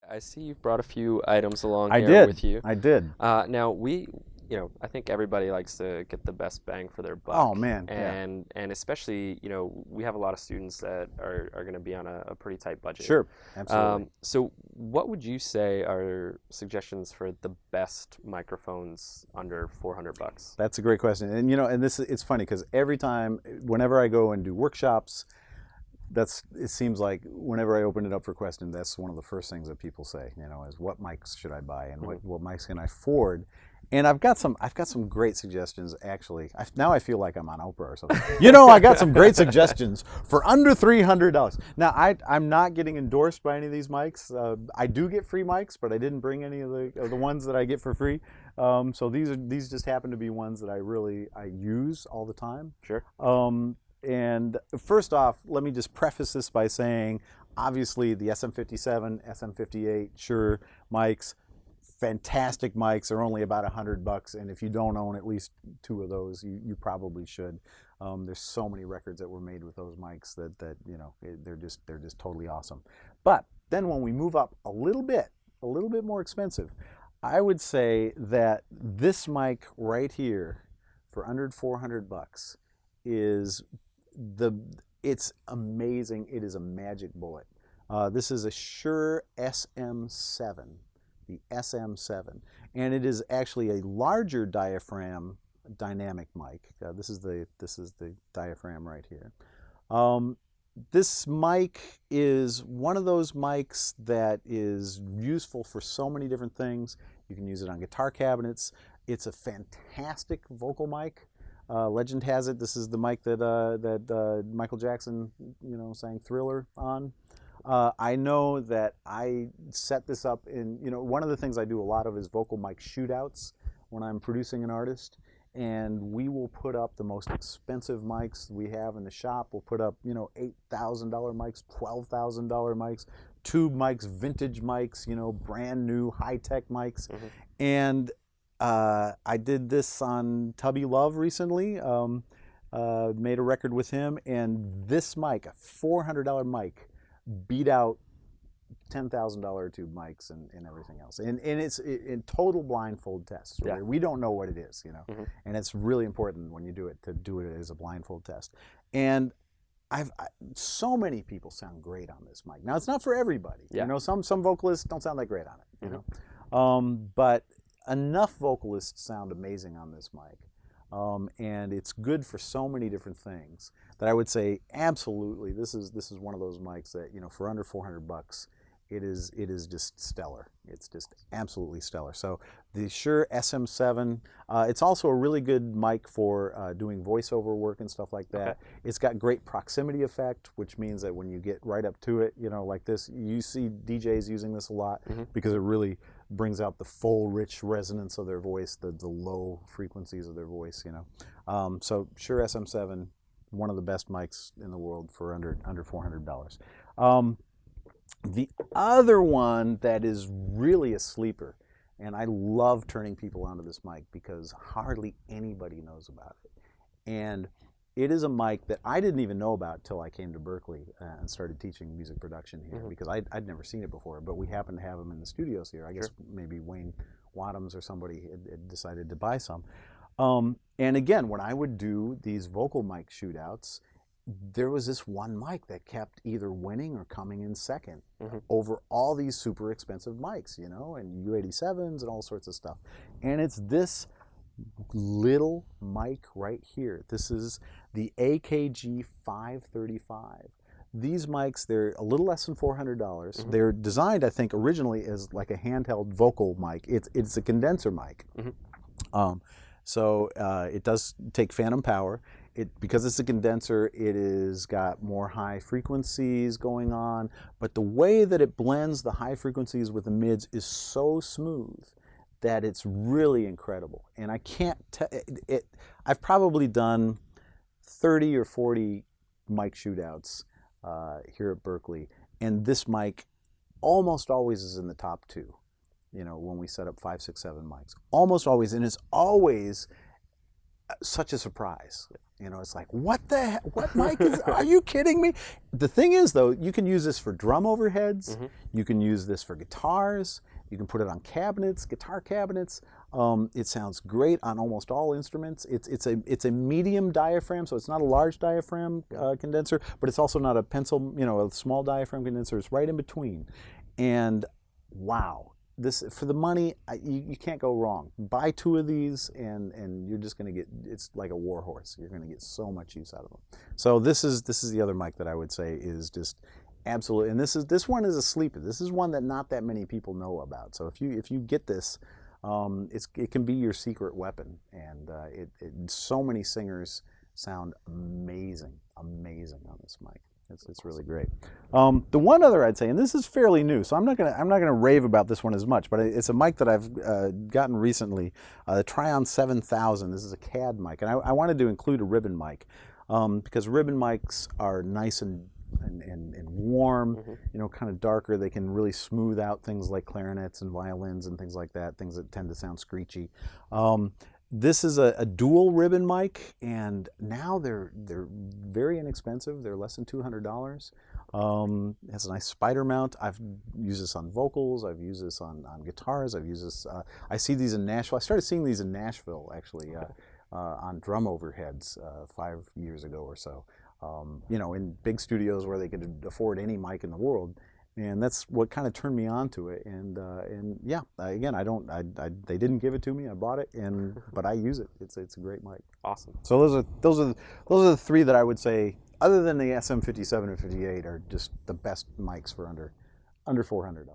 I see you've brought a few items along I here did. with you. I did. Now I think everybody likes to get the best bang for their buck. Oh, man, yeah. And especially, we have a lot of students that are going to be on a pretty tight budget. Sure, absolutely. So what would you say are suggestions for the best microphones under $400? That's a great question. And it's funny because whenever I go and do workshops, it seems like whenever I open it up for questions, that's one of the first things that people say, is what mics should I buy and what mics can I afford? And I've got some great suggestions, actually. Now I feel like I'm on Oprah or something. I got some great suggestions for under $300. Now, I'm not getting endorsed by any of these mics. I do get free mics, but I didn't bring any of the ones that I get for free. So these just happen to be ones that I use all the time. Sure. And first off, let me just preface this by saying, obviously, the SM57, SM58 Shure mics, fantastic mics, are only about $100, and if you don't own at least two of those, you probably should. There's so many records that were made with those mics that they're just totally awesome. But then when we move up a little bit more expensive, I would say that this mic right here for under $400 it's amazing. It is a magic bullet. This is a Shure SM7, the SM7, and it is actually a larger diaphragm dynamic mic. This is the diaphragm right here. This mic is one of those mics that is useful for so many different things. You can use it on guitar cabinets. It's a fantastic vocal mic. Legend has it this is the mic that Michael Jackson, sang Thriller on. I know that I set this up in, one of the things I do a lot of is vocal mic shootouts when I'm producing an artist. And we will put up the most expensive mics we have in the shop. We'll put up, $8,000 mics, $12,000 mics, tube mics, vintage mics, brand new high-tech mics. Mm-hmm. And I did this on Tubby Love recently, made a record with him, and this mic, a $400 mic, beat out $10,000 tube mics and everything else. And it's in total blindfold tests. Yeah. We don't know what it is, mm-hmm. And it's really important when you do it to do it as a blindfold test. And so many people sound great on this mic. Now, it's not for everybody. Yeah. Some vocalists don't sound that great on it, mm-hmm. But enough vocalists sound amazing on this mic. And it's good for so many different things that I would say absolutely this is one of those mics that for under $400 it is just stellar. It's just absolutely stellar. So the Shure SM7, it's also a really good mic for doing voiceover work and stuff like that. Okay. It's got great proximity effect, which means that when you get right up to it, like this, you see DJs using this a lot, mm-hmm. because it really brings out the full rich resonance of their voice, the low frequencies of their voice, So Shure SM7, one of the best mics in the world for under $400. The other one that is really a sleeper, and I love turning people onto this mic because hardly anybody knows about it. And it is a mic that I didn't even know about till I came to Berklee and started teaching music production here, mm-hmm. because I'd never seen it before, but we happened to have them in the studios here. I guess maybe Wayne Wadhams or somebody had decided to buy some. And again, when I would do these vocal mic shootouts, there was this one mic that kept either winning or coming in second, mm-hmm. over all these super expensive mics, and U87s and all sorts of stuff. And it's this little mic right here. This is the AKG 535. These mics, they're a little less than $400. Mm-hmm. They're designed, I think, originally as like a handheld vocal mic. It's a condenser mic. Mm-hmm. So it does take phantom power. Because it's a condenser, it is got more high frequencies going on, but the way that it blends the high frequencies with the mids is so smooth that it's really incredible. And I can't tell it. I've probably done 30 or 40 mic shootouts here at Berklee, and this mic almost always is in the top two. When we set up 5, 6, 7 mics, almost always, and it's always such a surprise. You know, it's like, what mic is, are you kidding me? The thing is, though, you can use this for drum overheads. Mm-hmm. You can use this for guitars. You can put it on cabinets, guitar cabinets. It sounds great on almost all instruments. It's a medium diaphragm, so it's not a large diaphragm condenser, but it's also not a pencil, you know, a small diaphragm condenser. It's right in between. And wow. This, for the money, you can't go wrong. Buy 2 of these, and you're just going to get, it's like a war horse. You're going to get so much use out of them. So this is the other mic that I would say is just absolutely, and this one is a sleeper. This is one that not that many people know about. So if you get this, it can be your secret weapon, and so many singers sound amazing on this mic. It's really great. The one other I'd say, and this is fairly new, so I'm not gonna rave about this one as much, but it's a mic that I've gotten recently, the Trion 7000. This is a CAD mic, and I wanted to include a ribbon mic because ribbon mics are nice and warm, Mm-hmm. you know, kind of darker. They can really smooth out things like clarinets and violins and things like that, things that tend to sound screechy. This is a dual ribbon mic, and now they're very inexpensive. They're less than $200. It has a nice spider mount. I've used this on vocals. I've used this on guitars. I've used this. I see these in Nashville. I started seeing these in Nashville actually on drum overheads 5 years ago or so. You know, in big studios where they could afford any mic in the world. And that's what kind of turned me on to it. And yeah, again, they didn't give it to me. I bought it, but I use it. It's a great mic. Awesome. So those are the 3 that I would say, other than the SM57 and 58, are just the best mics for under $400.